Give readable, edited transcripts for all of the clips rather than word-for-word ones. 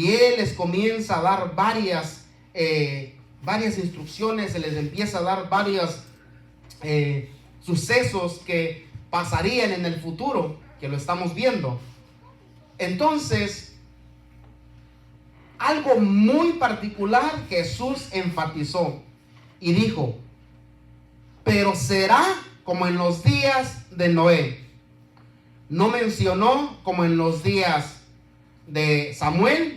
Y Él les comienza a dar varias instrucciones, se les empieza a dar varios sucesos que pasarían en el futuro, que lo estamos viendo. Entonces, algo muy particular Jesús enfatizó y dijo: pero será como en los días de Noé. No mencionó como en los días de Samuel,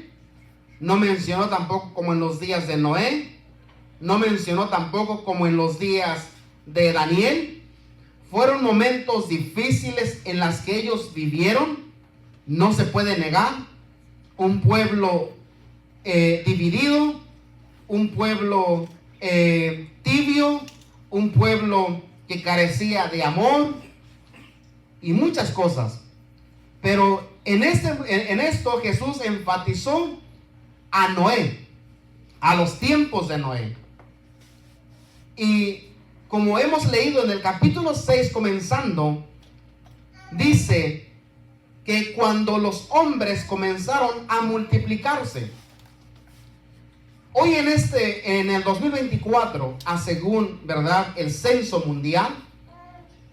no mencionó tampoco como en los días de Noé, no mencionó tampoco como en los días de Daniel. Fueron momentos difíciles en los que ellos vivieron, no se puede negar. Un pueblo dividido, un pueblo tibio, un pueblo que carecía de amor y muchas cosas. Pero en esto Jesús enfatizó a Noé, a los tiempos de Noé. Y como hemos leído en el capítulo 6 comenzando, dice que cuando los hombres comenzaron a multiplicarse, hoy en el 2024, según, ¿verdad?, el censo mundial,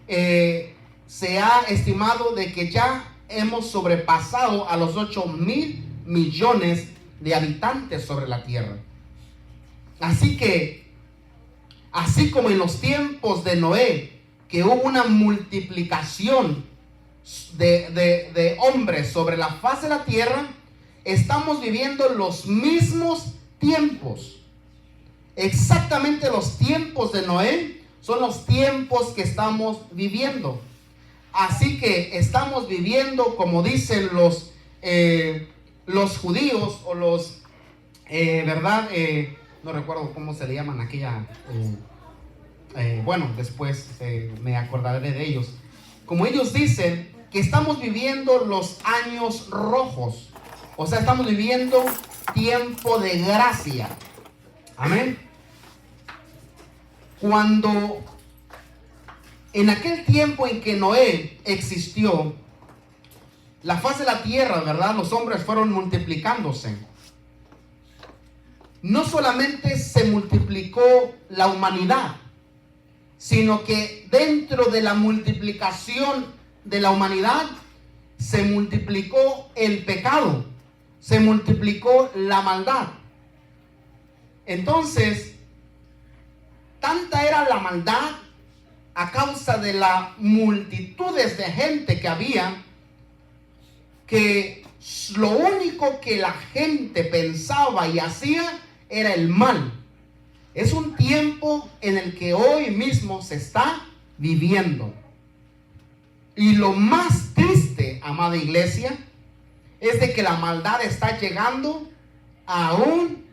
se ha estimado de que ya hemos sobrepasado a los 8,000 millones de habitantes sobre la tierra. Así que, así como en los tiempos de Noé, que hubo una multiplicación de hombres sobre la faz de la tierra, estamos viviendo los mismos tiempos. Exactamente los tiempos de Noé son los tiempos que estamos viviendo. Así que estamos viviendo, como dicen los judíos o los, ¿verdad? No recuerdo cómo se le llaman aquella, bueno, después me acordaré de ellos. Como ellos dicen que estamos viviendo los años rojos, o sea, estamos viviendo tiempo de gracia. Amén. Cuando en aquel tiempo en que Noé existió, la faz de la tierra, ¿verdad?, los hombres fueron multiplicándose. No solamente se multiplicó la humanidad, sino que dentro de la multiplicación de la humanidad se multiplicó el pecado, se multiplicó la maldad. Entonces, tanta era la maldad a causa de las multitudes de gente que había, que lo único que la gente pensaba y hacía era el mal. Es un tiempo en el que hoy mismo se está viviendo. Y lo más triste, amada iglesia, es de que la maldad está llegando aún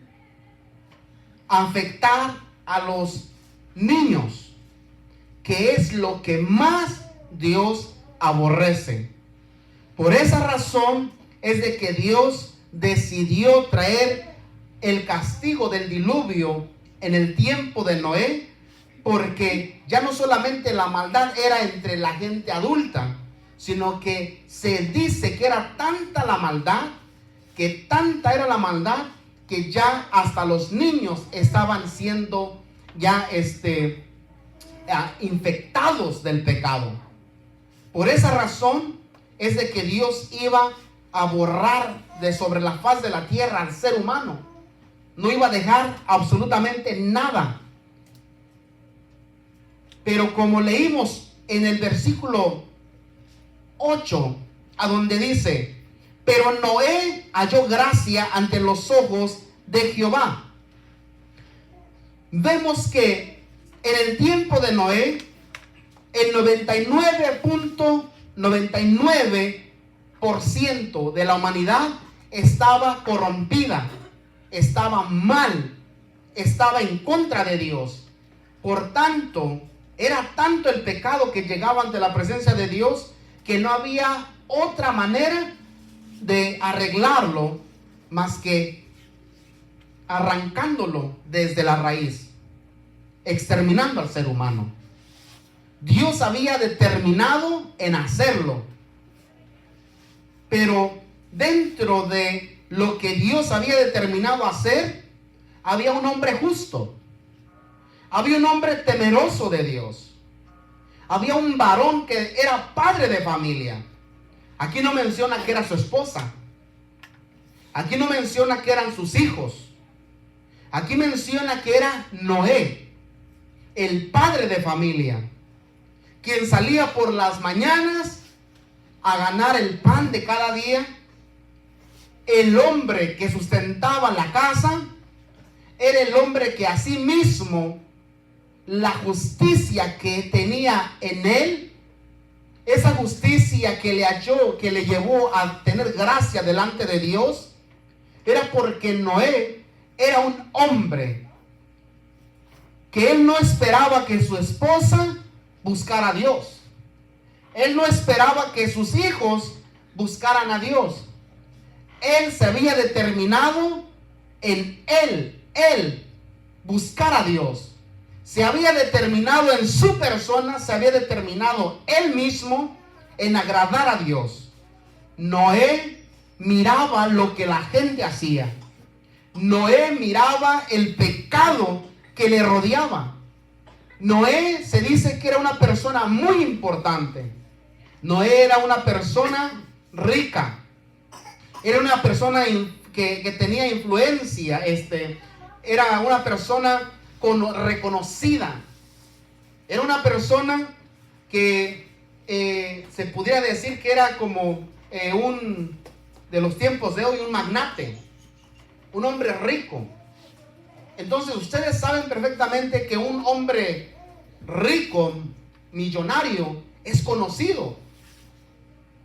a afectar a los niños, que es lo que más Dios aborrece. Por esa razón es de que Dios decidió traer el castigo del diluvio en el tiempo de Noé, porque ya no solamente la maldad era entre la gente adulta, sino que se dice que era tanta la maldad, que tanta era la maldad, que ya hasta los niños estaban siendo ya infectados del pecado. Por esa razón es de que Dios iba a borrar de sobre la faz de la tierra al ser humano. No iba a dejar absolutamente nada. Pero como leímos en el versículo 8, a donde dice: pero Noé halló gracia ante los ojos de Jehová. Vemos que en el tiempo de Noé, el 99.99% de la humanidad estaba corrompida, estaba mal, estaba en contra de Dios. Por tanto, era tanto el pecado que llegaba ante la presencia de Dios que no había otra manera de arreglarlo más que arrancándolo desde la raíz, exterminando al ser humano. Dios había determinado en hacerlo, pero dentro de lo que Dios había determinado hacer, había un hombre justo. Había un hombre temeroso de Dios. Había un varón que era padre de familia. Aquí no menciona que era su esposa. Aquí no menciona que eran sus hijos. Aquí menciona que era Noé, el padre de familia, quien salía por las mañanas a ganar el pan de cada día. El hombre que sustentaba la casa era el hombre que asimismo la justicia que tenía en él, esa justicia que le llevó a tener gracia delante de Dios, era porque Noé era un hombre que él no esperaba que su esposa buscara a Dios. Él no esperaba que sus hijos buscaran a Dios. Él se había determinado en él buscar a Dios. Se había determinado en su persona, se había determinado él mismo en agradar a Dios. Noé miraba lo que la gente hacía. Noé miraba el pecado que le rodeaba. Noé se dice que era una persona muy importante. Noé era una persona rica. Era una persona que tenía influencia. Era una persona reconocida. Era una persona que se pudiera decir que era como de los tiempos de hoy, un magnate, un hombre rico. Entonces ustedes saben perfectamente que un hombre rico, millonario, es conocido,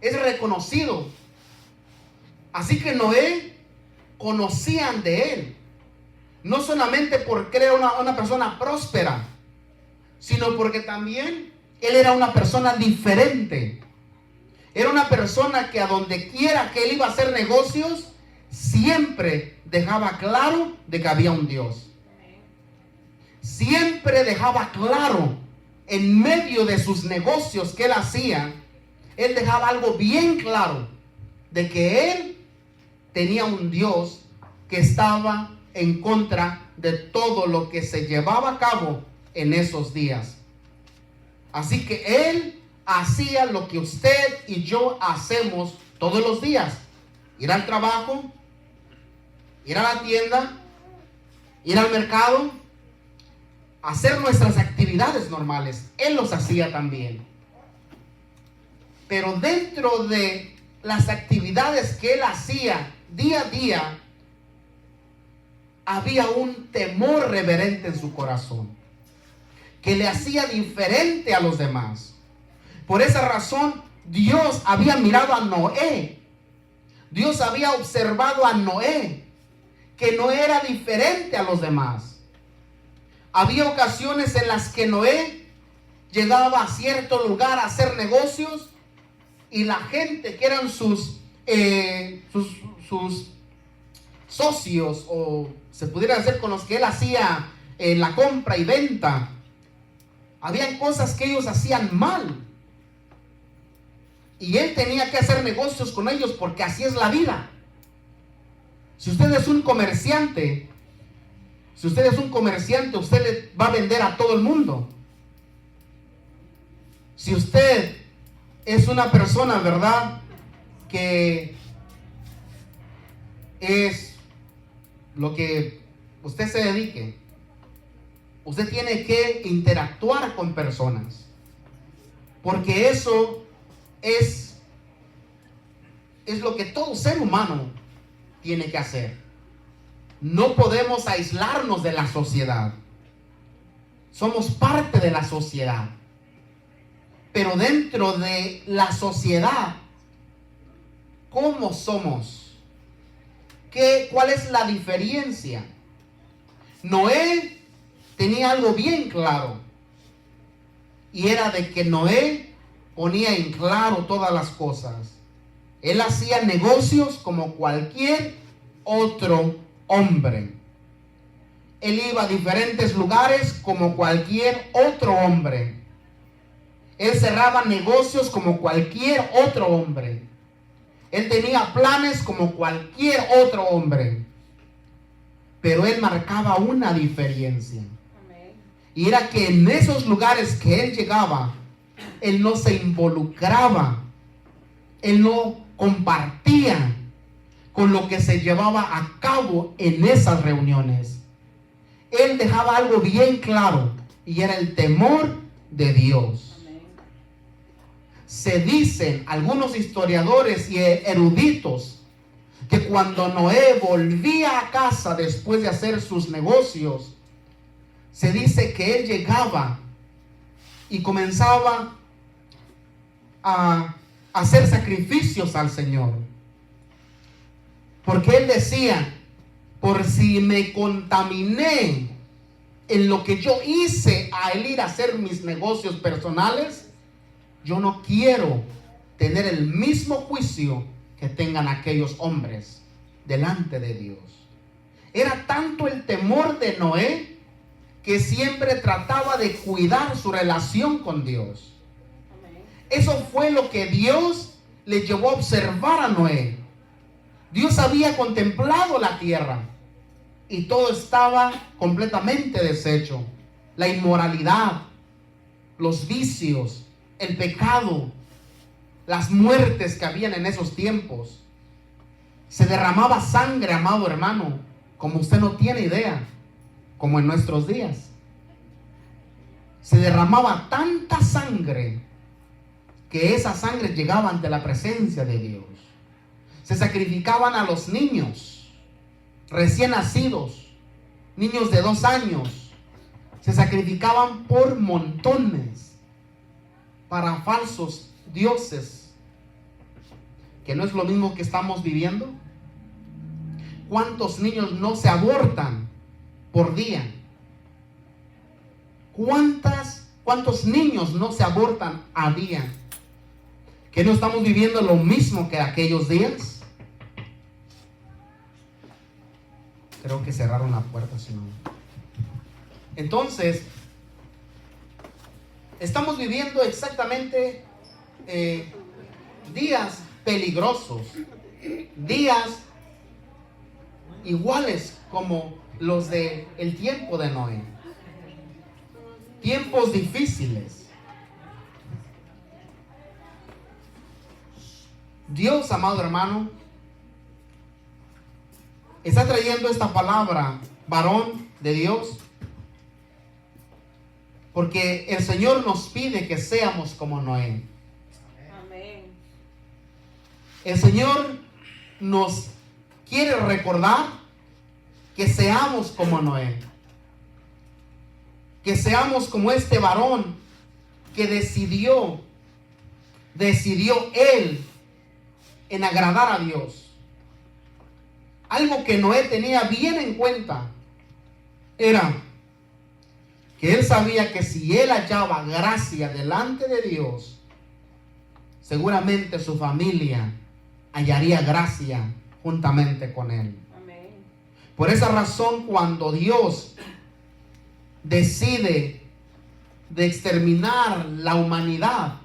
es reconocido. Así que Noé conocían de él, no solamente porque era una persona próspera, sino porque también él era una persona diferente. Era una persona que a donde quiera que él iba a hacer negocios, siempre dejaba claro de que había un Dios. Siempre dejaba claro, en medio de sus negocios que él hacía, él dejaba algo bien claro, de que él tenía un Dios que estaba en contra de todo lo que se llevaba a cabo en esos días. Así que él hacía lo que usted y yo hacemos todos los días: ir al trabajo, ir a la tienda, ir al mercado, hacer nuestras actividades normales. Él los hacía también. Pero dentro de las actividades que él hacía día a día, había un temor reverente en su corazón que le hacía diferente a los demás. Por esa razón, Dios había mirado a Noé. Dios había observado a Noé, que no era diferente a los demás. Había ocasiones en las que Noé llegaba a cierto lugar a hacer negocios y la gente que eran sus socios, o se pudiera decir con los que él hacía la compra y venta, habían cosas que ellos hacían mal y él tenía que hacer negocios con ellos porque así es la vida. Si usted es un comerciante, usted le va a vender a todo el mundo. Si usted es una persona, ¿verdad?, que es lo que usted se dedique, usted tiene que interactuar con personas, porque eso es lo que todo ser humano tiene que hacer. No podemos aislarnos de la sociedad. Somos parte de la sociedad. Pero dentro de la sociedad, ¿cómo somos? ¿Cuál es la diferencia? Noé tenía algo bien claro, y era de que Noé ponía en claro todas las cosas. Él hacía negocios como cualquier otro hombre. Él iba a diferentes lugares como cualquier otro hombre. Él cerraba negocios como cualquier otro hombre. Él tenía planes como cualquier otro hombre, pero él marcaba una diferencia. Y era que en esos lugares que él llegaba, él no se involucraba, él no compartía con lo que se llevaba a cabo en esas reuniones. Él dejaba algo bien claro, y era el temor de Dios. Se dicen algunos historiadores y eruditos que cuando Noé volvía a casa después de hacer sus negocios, se dice que él llegaba y comenzaba a hacer sacrificios al Señor. Porque él decía, por si me contaminé en lo que yo hice al ir a hacer mis negocios personales, yo no quiero tener el mismo juicio que tengan aquellos hombres delante de Dios. Era tanto el temor de Noé que siempre trataba de cuidar su relación con Dios. Eso fue lo que Dios le llevó a observar a Noé. Dios había contemplado la tierra y todo estaba completamente deshecho. La inmoralidad, los vicios, el pecado, las muertes que habían en esos tiempos. Se derramaba sangre, amado hermano, como usted no tiene idea, como en nuestros días. Se derramaba tanta sangre que esa sangre llegaba ante la presencia de Dios. Se sacrificaban a los niños recién nacidos, niños de 2 años. Se sacrificaban por montones para falsos dioses, que no es lo mismo que estamos viviendo. ¿Cuántos niños no se abortan por día? ¿Cuántos niños no se abortan a día? ¿Que no estamos viviendo lo mismo que aquellos días? Creo que cerraron la puerta, si no. Entonces, estamos viviendo exactamente días peligrosos, días iguales como los del tiempo de Noé. Tiempos difíciles. Dios, amado hermano, está trayendo esta palabra, varón de Dios, porque el Señor nos pide que seamos como Noé. Amén. El Señor nos quiere recordar que seamos como Noé. Que seamos como este varón que decidió él en agradar a Dios. Algo que Noé tenía bien en cuenta era que él sabía que si él hallaba gracia delante de Dios, seguramente su familia hallaría gracia juntamente con él. Amén. Por esa razón, cuando Dios decide de exterminar la humanidad,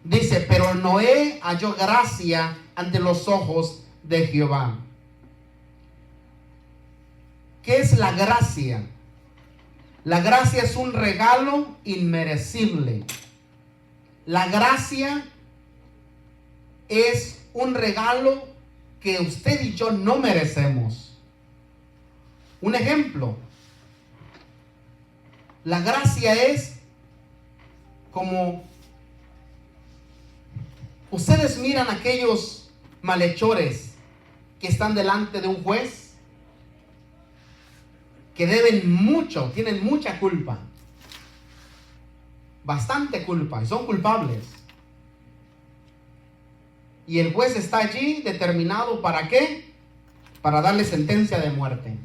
dice, pero Noé halló gracia ante los ojos de Jehová. ¿Qué es la gracia? La gracia es un regalo inmerecible. La gracia es un regalo que usted y yo no merecemos. Un ejemplo. La gracia es como ustedes miran aquellos malhechores que están delante de un juez, que deben mucho, tienen mucha culpa, bastante culpa, y son culpables. Y el juez está allí determinado ¿para qué? Para darle sentencia de muerte.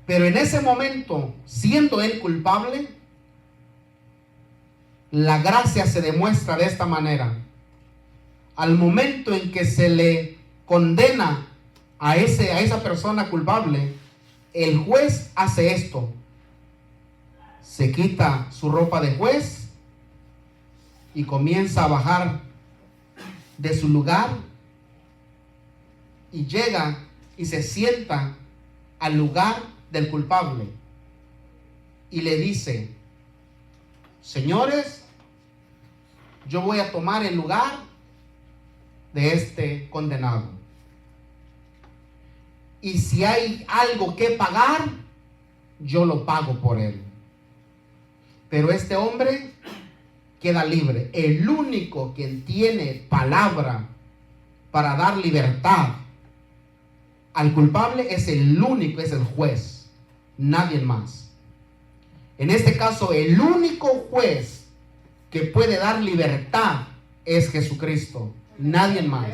Pero en ese momento, siendo él culpable, la gracia se demuestra de esta manera. Al momento en que se le condena a esa persona culpable, el juez hace esto: se quita su ropa de juez y comienza a bajar de su lugar y llega y se sienta al lugar del culpable y le dice: señores, yo voy a tomar el lugar de este condenado, y si hay algo que pagar, yo lo pago por él. Pero este hombre queda libre. El único quien tiene palabra para dar libertad al culpable es el único, es el juez, nadie más. En este caso, el único juez que puede dar libertad es Jesucristo, nadie más.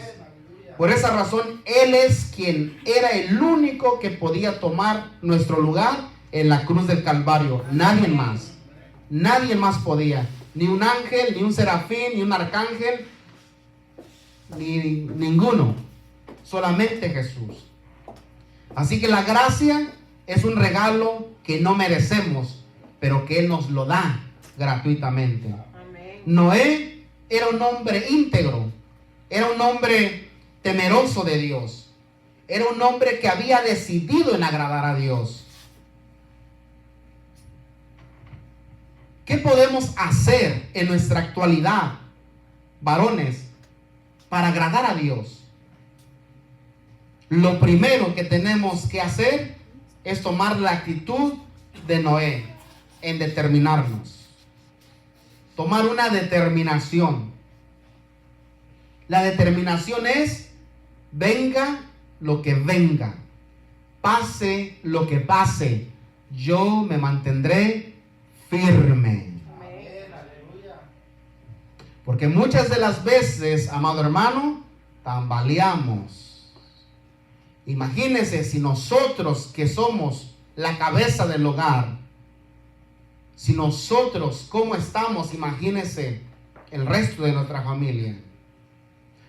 Por esa razón, Él es quien era el único que podía tomar nuestro lugar en la cruz del Calvario, nadie más. Nadie más podía, ni un ángel, ni un serafín, ni un arcángel, ni ninguno, solamente Jesús. Así que la gracia es un regalo que no merecemos, pero que Él nos lo da gratuitamente. Amén. Noé era un hombre íntegro, era un hombre temeroso de Dios, era un hombre que había decidido en agradar a Dios. ¿Qué podemos hacer en nuestra actualidad, varones, para agradar a Dios? Lo primero que tenemos que hacer es tomar la actitud de Noé en determinarnos. Tomar una determinación. La determinación es: venga lo que venga, pase lo que pase, yo me mantendré firme. Porque muchas de las veces, amado hermano, tambaleamos. Imagínense si nosotros, que somos la cabeza del hogar, si nosotros, ¿cómo estamos? Imagínense el resto de nuestra familia.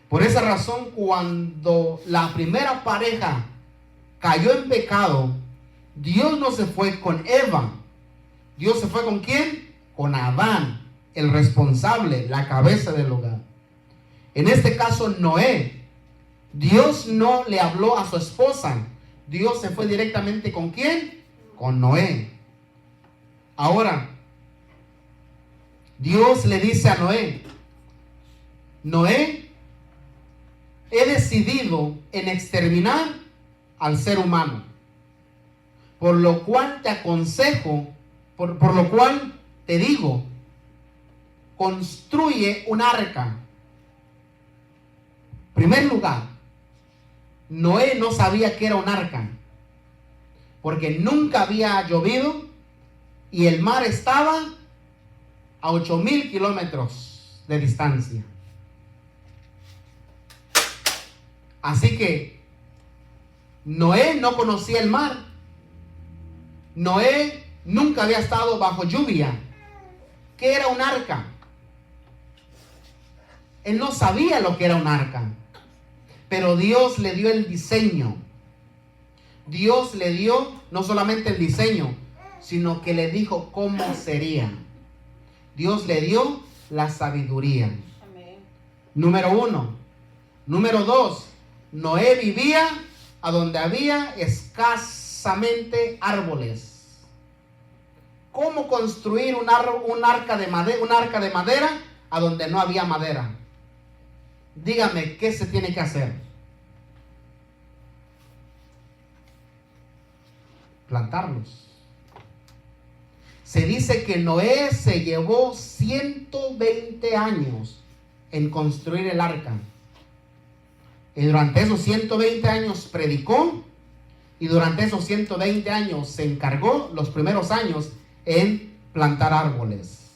Por esa razón, cuando la primera pareja cayó en pecado, Dios no se fue con Eva. Dios se fue ¿con quién? Con Adán, el responsable, la cabeza del hogar. En este caso, Noé. Dios no le habló a su esposa. Dios se fue directamente ¿con quién? Con Noé. Ahora, Dios le dice a Noé: Noé, he decidido en exterminar al ser humano, por lo cual te aconsejo, por lo cual te digo, construye un arca. En primer lugar, Noé no sabía que era un arca, porque nunca había llovido y el mar estaba a 8,000 kilómetros de distancia. Así que Noé no conocía el mar. Noé nunca había estado bajo lluvia. ¿Qué era un arca? Él no sabía lo que era un arca. Pero Dios le dio el diseño. Dios le dio no solamente el diseño, sino que le dijo cómo sería. Dios le dio la sabiduría. Amén. Número 1. Número 2. Noé vivía a donde había escasamente árboles. ¿Cómo construir un arca de madera a donde no había madera? Dígame, ¿qué se tiene que hacer? Plantarlos. Se dice que Noé se llevó 120 años en construir el arca. Y durante esos 120 años predicó, y durante esos 120 años se encargó, los primeros años, en plantar árboles.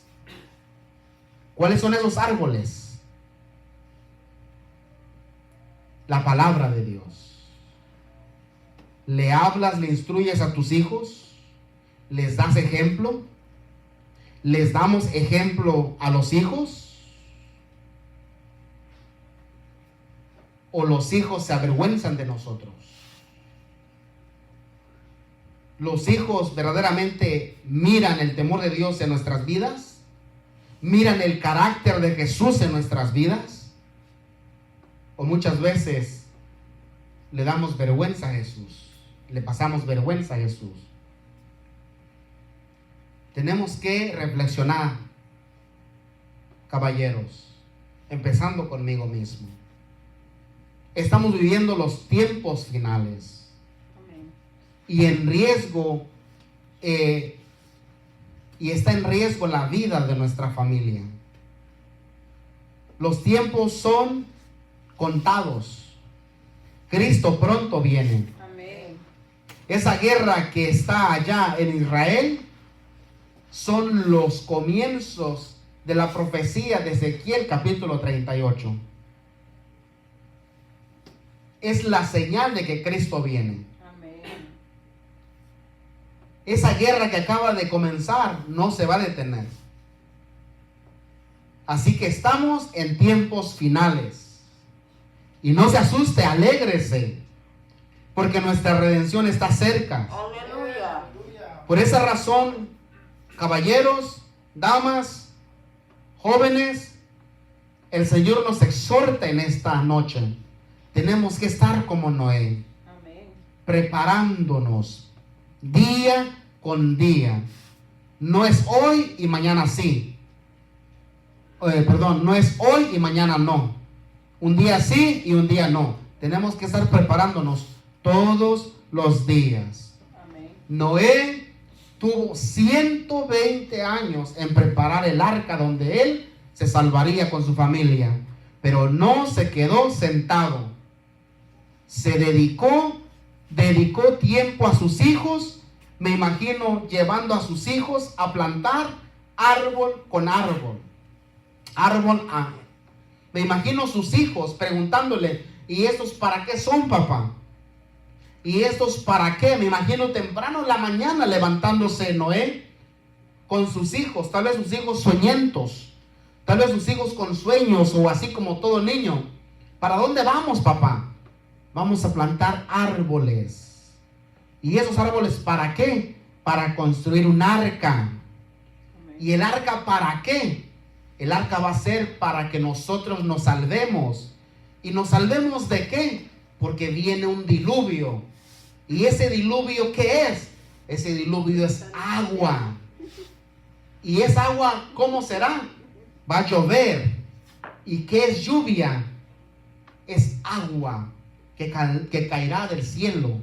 ¿Cuáles son esos árboles? La palabra de Dios. ¿Le hablas, le instruyes a tus hijos? ¿Les das ejemplo? ¿Les damos ejemplo a los hijos? ¿O los hijos se avergüenzan de nosotros? ¿Los hijos verdaderamente miran el temor de Dios en nuestras vidas? ¿Miran el carácter de Jesús en nuestras vidas? O muchas veces le damos vergüenza a Jesús, le pasamos vergüenza a Jesús. Tenemos que reflexionar, caballeros, empezando conmigo mismo. Estamos viviendo los tiempos finales. Amén. Y en riesgo, y está en riesgo la vida de nuestra familia. Los tiempos son contados. Cristo pronto viene. Amén. Esa guerra que está allá en Israel son los comienzos de la profecía de Ezequiel capítulo 38. Es la señal de que Cristo viene. Amén. Esa guerra que acaba de comenzar no se va a detener. Así que estamos en tiempos finales. Y no se asuste, alégrese, porque nuestra redención está cerca. Aleluya. Por esa razón, caballeros, damas, jóvenes, el Señor nos exhorta en esta noche. Tenemos que estar como Noé. Amén. Preparándonos día con día. No es hoy y mañana sí. No es hoy y mañana no. Un día sí y un día no. Tenemos que estar preparándonos todos los días. Amén. Noé tuvo 120 años en preparar el arca donde él se salvaría con su familia. Pero no se quedó sentado. Se dedicó tiempo a sus hijos. Me imagino llevando a sus hijos a plantar árbol con árbol. Me imagino sus hijos preguntándole, ¿y estos para qué son, papá? ¿Y estos para qué? Me imagino temprano en la mañana levantándose Noé con sus hijos, tal vez sus hijos soñentos, tal vez sus hijos con sueños o así como todo niño. ¿Para dónde vamos, papá? Vamos a plantar árboles. ¿Y esos árboles para qué? Para construir un arca. ¿Y el arca para qué? El arca va a ser para que nosotros nos salvemos. ¿Y nos salvemos de qué? Porque viene un diluvio. ¿Y ese diluvio qué es? Ese diluvio es agua. ¿Y esa agua cómo será? Va a llover. ¿Y qué es lluvia? Es agua que caerá del cielo.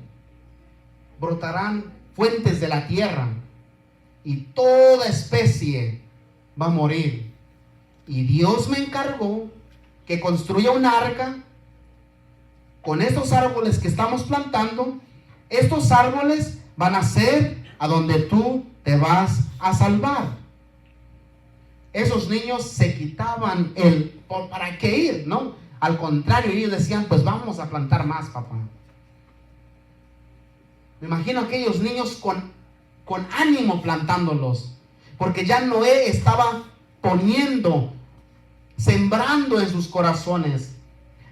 Brotarán fuentes de la tierra. Y toda especie va a morir. Y Dios me encargó que construya un arca con estos árboles que estamos plantando. Estos árboles van a ser a donde tú te vas a salvar. Esos niños se quitaban ¿para qué ir? ¿No? Al contrario, ellos decían, pues vamos a plantar más, papá. Me imagino aquellos niños con ánimo plantándolos, porque ya Noé estaba sembrando en sus corazones,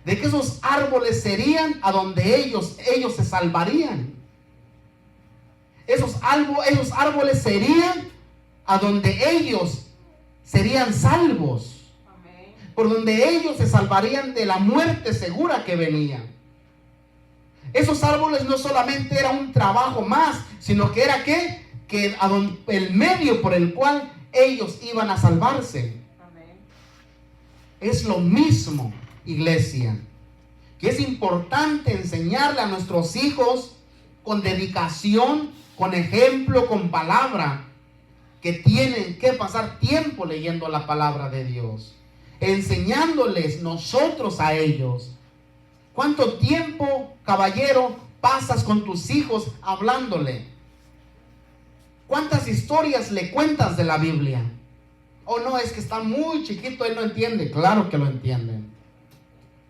de que esos árboles serían a donde ellos se salvarían. Esos árboles serían a donde ellos serían salvos. Amén. Por donde ellos se salvarían de la muerte segura que venía. Esos árboles no solamente era un trabajo más, sino que era el medio por el cual ellos iban a salvarse. Amén. Es lo mismo, iglesia, que es importante enseñarle a nuestros hijos con dedicación, con ejemplo, con palabra, que tienen que pasar tiempo leyendo la palabra de Dios, enseñándoles nosotros a ellos. ¿Cuánto tiempo, caballero, pasas con tus hijos hablándole? ¿Cuántas historias le cuentas de la Biblia? Oh, no, es que está muy chiquito, él no entiende. Claro que lo entienden.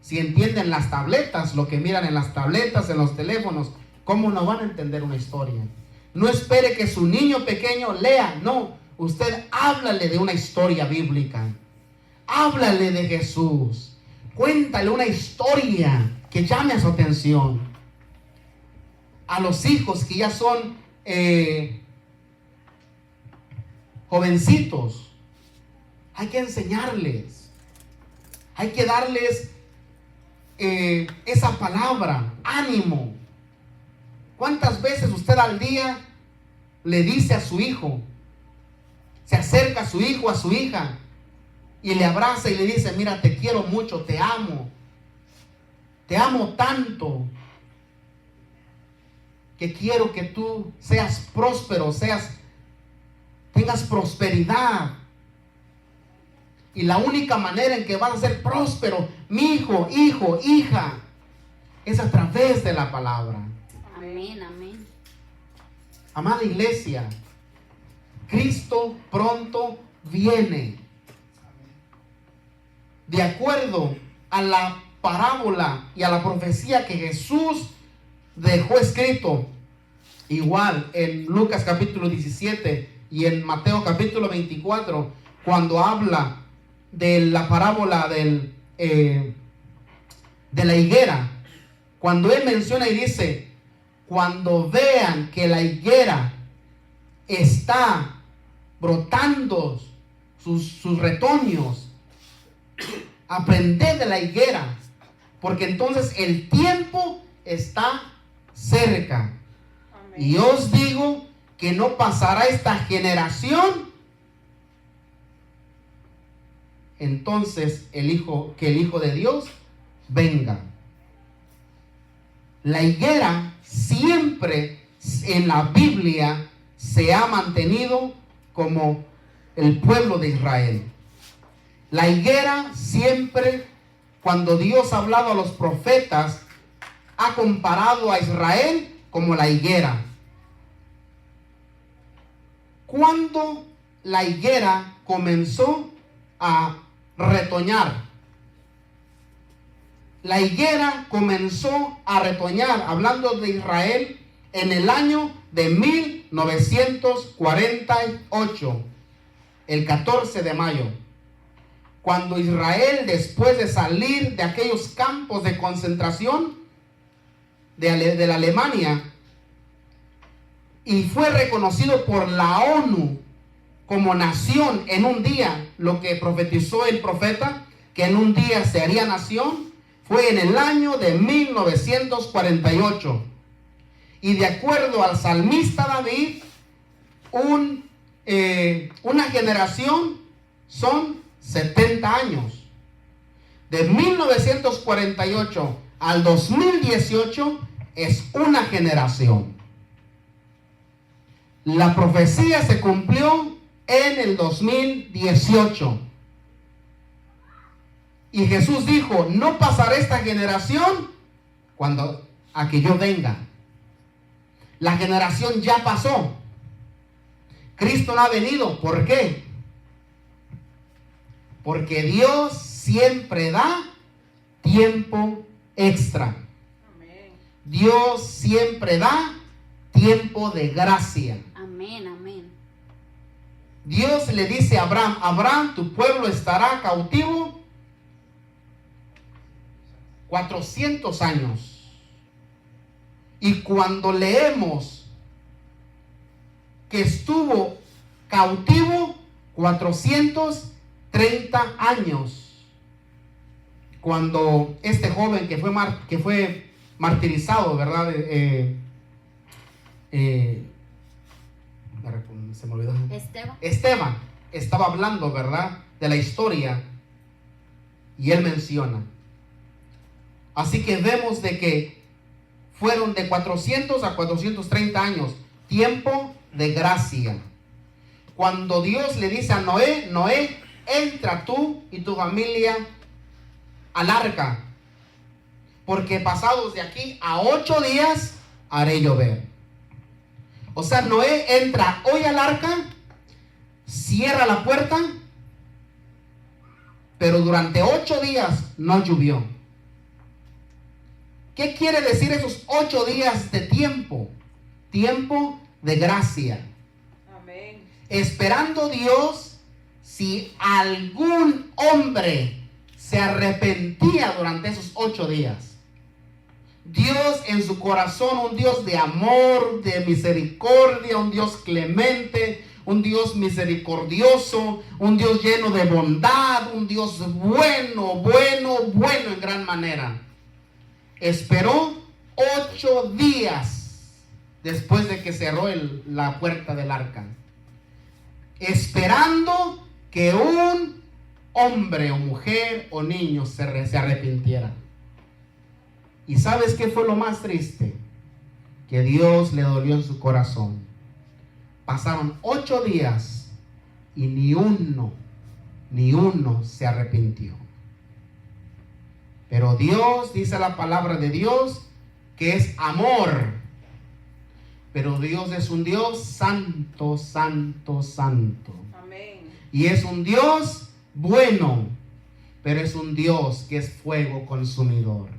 Si entienden las tabletas, lo que miran en las tabletas, en los teléfonos, ¿cómo no van a entender una historia? No espere que su niño pequeño lea. No, usted háblale de una historia bíblica. Háblale de Jesús. Cuéntale una historia que llame a su atención. A los hijos que ya son jovencitos, hay que enseñarles. Hay que darles esa palabra, ánimo. ¿Cuántas veces usted al día le dice a su hijo, se acerca a su hijo, a su hija, y le abraza y le dice, mira, te quiero mucho, te amo tanto, que quiero que tú seas próspero, tengas prosperidad. Y la única manera en que vas a ser próspero, mi hijo, hija, es a través de la palabra. Amén, amén. Amada iglesia, Cristo pronto viene. De acuerdo a la parábola y a la profecía que Jesús dejó escrito, igual en Lucas capítulo 17 y en Mateo capítulo 24, cuando habla de la parábola de la higuera, cuando él menciona y dice, cuando vean que la higuera está brotando sus retoños, aprended de la higuera, porque entonces el tiempo está cerca. Amén. Y os digo que no pasará esta generación, entonces que el Hijo de Dios venga. La higuera siempre en la Biblia se ha mantenido como el pueblo de Israel. La higuera siempre, cuando Dios ha hablado a los profetas, ha comparado a Israel como la higuera. Cuando la higuera comenzó a retoñar, la higuera comenzó a retoñar, hablando de Israel, en el año de 1948, el 14 de mayo. Cuando Israel, después de salir de aquellos campos de concentración de la Alemania, y fue reconocido por la ONU como nación en un día, lo que profetizó el profeta, que en un día se haría nación, fue en el año de 1948. Y de acuerdo al salmista David, una generación son 70 años. De 1948 al 2018 es una generación. La profecía se cumplió en el 2018. Y Jesús dijo, no pasará esta generación a que yo venga. La generación ya pasó. Cristo no ha venido. ¿Por qué? Porque Dios siempre da tiempo extra. Amén. Dios siempre da tiempo de gracia. Amén, amén. Dios le dice a Abraham, Abraham, tu pueblo estará cautivo 400 años. Y cuando leemos que estuvo cautivo 430 años, cuando este joven que fue martirizado, ¿verdad? Se me olvidó. Esteban estaba hablando, ¿verdad?, de la historia, y él menciona. Así que vemos de que fueron de 400 a 430 años, tiempo de gracia. Cuando Dios le dice a Noé, Noé, entra tú y tu familia al arca, porque pasados de aquí a 8 días haré llover. O sea, Noé entra hoy al arca, cierra la puerta, pero durante 8 días no llovió. ¿Qué quiere decir esos 8 días de tiempo? Tiempo de gracia. Amén. Esperando Dios, si algún hombre se arrepentía durante esos 8 días. Dios en su corazón, un Dios de amor, de misericordia, un Dios clemente, un Dios misericordioso, un Dios lleno de bondad, un Dios bueno en gran manera. esperó 8 días después de que cerró la puerta del arca, esperando que un hombre o mujer o niño se arrepintiera. ¿Y sabes qué fue lo más triste? Que Dios le dolió en su corazón. Pasaron 8 días y ni uno se arrepintió. Pero Dios, dice la palabra de Dios, que es amor. Pero Dios es un Dios santo, santo, santo. Amén. Y es un Dios bueno, pero es un Dios que es fuego consumidor.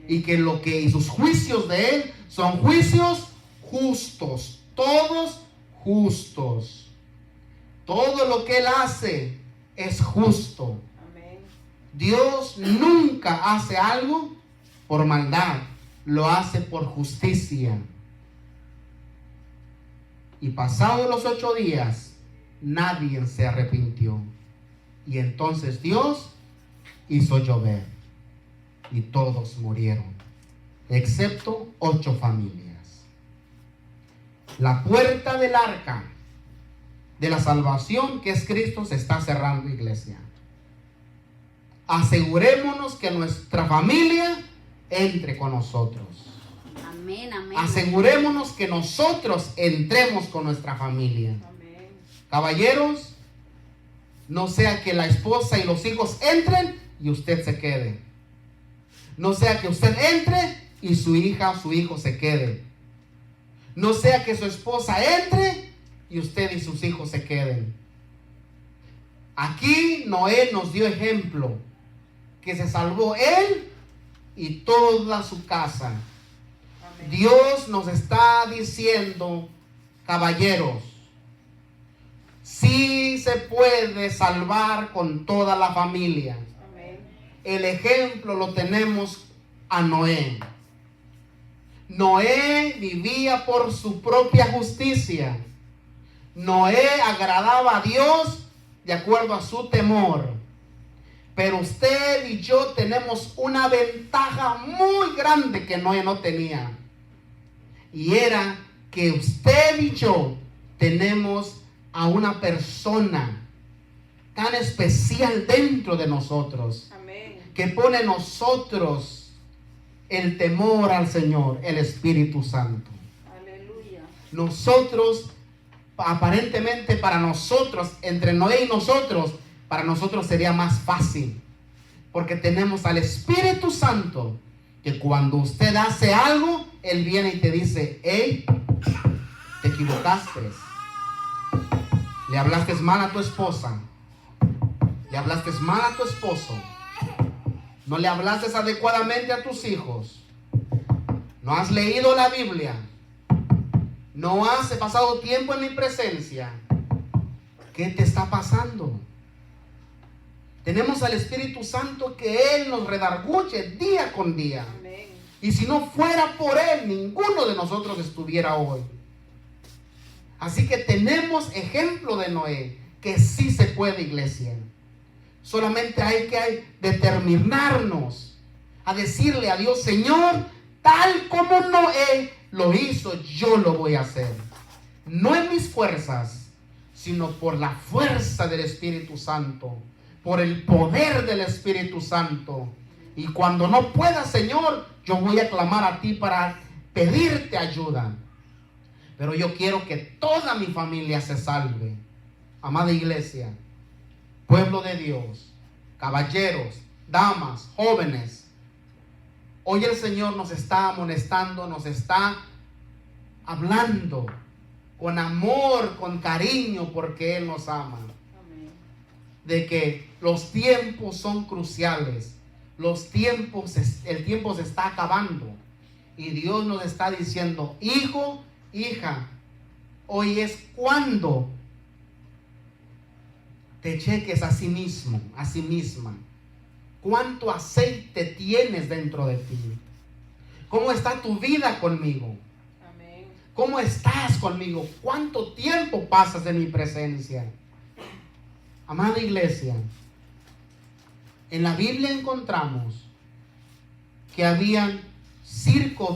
Y y sus juicios de Él son juicios justos, todos justos. Todo lo que Él hace es justo. Amén. Dios nunca hace algo por maldad, lo hace por justicia. Y pasados los 8 días, nadie se arrepintió. Y entonces Dios hizo llover y todos murieron, excepto 8 familias. La puerta del arca de la salvación, que es Cristo, se está cerrando, iglesia. Asegurémonos que nuestra familia entre con nosotros. Amén, amén. Asegurémonos que nosotros entremos con nuestra familia. Amén. Caballeros, no sea que la esposa y los hijos entren y usted se quede. No sea que usted entre y su hija o su hijo se quede. No sea que su esposa entre y usted y sus hijos se queden. Aquí Noé nos dio ejemplo, que se salvó él y toda su casa. Amén. Dios nos está diciendo, caballeros, sí se puede salvar con toda la familia. Amén. El ejemplo lo tenemos a Noé. Noé vivía por su propia justicia. Noé agradaba a Dios de acuerdo a su temor. Pero usted y yo tenemos una ventaja muy grande que Noé no tenía. Y era que usted y yo tenemos a una persona tan especial dentro de nosotros, Amén. que pone en nosotros el temor al Señor, el Espíritu Santo. Aleluya. Nosotros, aparentemente para nosotros, entre Noé y nosotros, para nosotros sería más fácil, porque tenemos al Espíritu Santo, que cuando usted hace algo, Él viene y te dice, hey, te equivocaste, le hablaste mal a tu esposa, le hablaste mal a tu esposo, no le hablaste adecuadamente a tus hijos, no has leído la Biblia, no has pasado tiempo en mi presencia. ¿Qué te está pasando? Tenemos al Espíritu Santo que Él nos redarguye día con día. Amén. Y si no fuera por Él, ninguno de nosotros estuviera hoy. Así que tenemos ejemplo de Noé, que sí se puede, iglesia. Solamente hay que determinarnos a decirle a Dios, Señor, tal como Noé lo hizo, yo lo voy a hacer. No en mis fuerzas, sino por la fuerza del Espíritu Santo, por el poder del Espíritu Santo. Y cuando no pueda, Señor, yo voy a clamar a ti para pedirte ayuda. Pero yo quiero que toda mi familia se salve. Amada iglesia, pueblo de Dios, caballeros, damas, jóvenes, hoy el Señor nos está amonestando, nos está hablando con amor, con cariño, porque Él nos ama. Amén. De que los tiempos son cruciales, el tiempo se está acabando, y Dios nos está diciendo, hijo, hija, hoy es cuando te cheques a sí mismo, a sí misma. ¿Cuánto aceite tienes dentro de ti? ¿Cómo está tu vida conmigo? Amén. ¿Cómo estás conmigo? ¿Cuánto tiempo pasas en mi presencia? Amada iglesia, en la Biblia encontramos que habían 5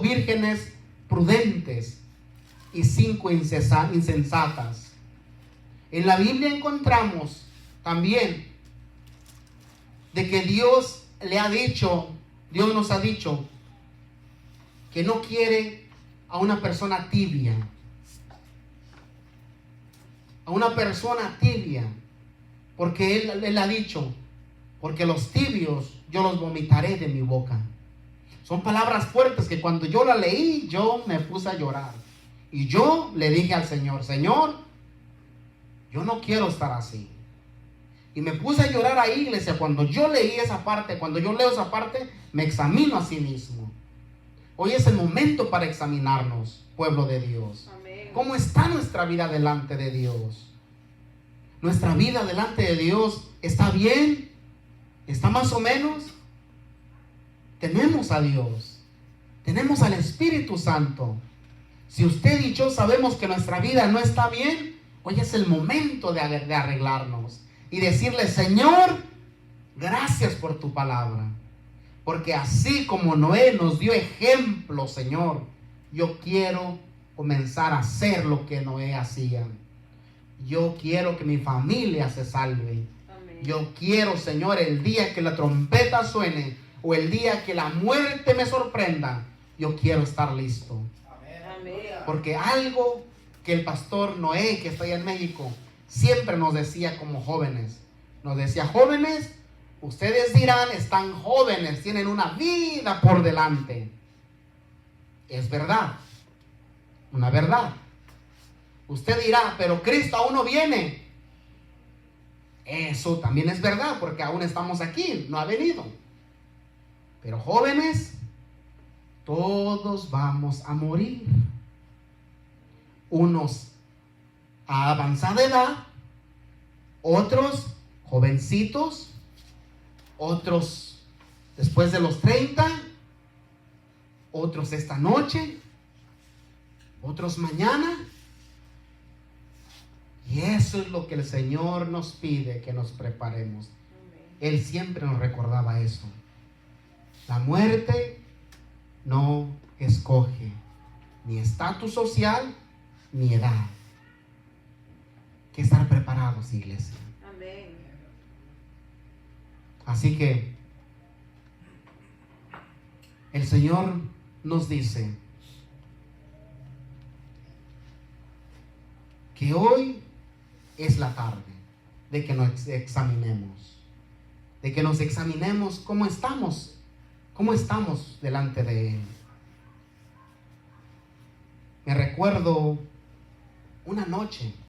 vírgenes prudentes y 5 insensatas. En la Biblia encontramos también de que Dios nos ha dicho que no quiere a una persona tibia. A una persona tibia. Porque Él ha dicho, porque los tibios yo los vomitaré de mi boca. Son palabras fuertes que cuando yo la leí, yo me puse a llorar. Y yo le dije al Señor, Señor, yo no quiero estar así. Y me puse a llorar ahí, iglesia. Cuando yo leí esa parte, cuando yo leo esa parte, me examino a sí mismo. Hoy es el momento para examinarnos, pueblo de Dios. Amén. ¿Cómo está nuestra vida delante de Dios? Nuestra vida delante de Dios está bien, está más o menos. Tenemos a Dios, tenemos al Espíritu Santo. Si usted y yo sabemos que nuestra vida no está bien, hoy es el momento de arreglarnos y decirle, Señor, gracias por tu palabra. Porque así como Noé nos dio ejemplo, Señor, yo quiero comenzar a hacer lo que Noé hacía. Yo quiero que mi familia se salve. Amén. Yo quiero, Señor, el día que la trompeta suene o el día que la muerte me sorprenda, yo quiero estar listo. Amén. Porque algo que el pastor Noé, que está allá en México, siempre nos decía como jóvenes. Nos decía, jóvenes, ustedes dirán, están jóvenes, tienen una vida por delante. Es verdad, una verdad. Usted dirá, pero Cristo aún no viene. Eso también es verdad, porque aún estamos aquí, no ha venido. Pero jóvenes, todos vamos a morir. Unos a avanzada edad, otros jovencitos, otros después de los 30, otros esta noche, otros mañana. Y eso es lo que el Señor nos pide, que nos preparemos. Él siempre nos recordaba eso. La muerte no escoge ni estatus social ni edad. Hay que estar preparados, iglesia. Amén. Así que el Señor nos dice que hoy es la tarde de que nos examinemos, cómo estamos delante de Él. Me recuerdo una noche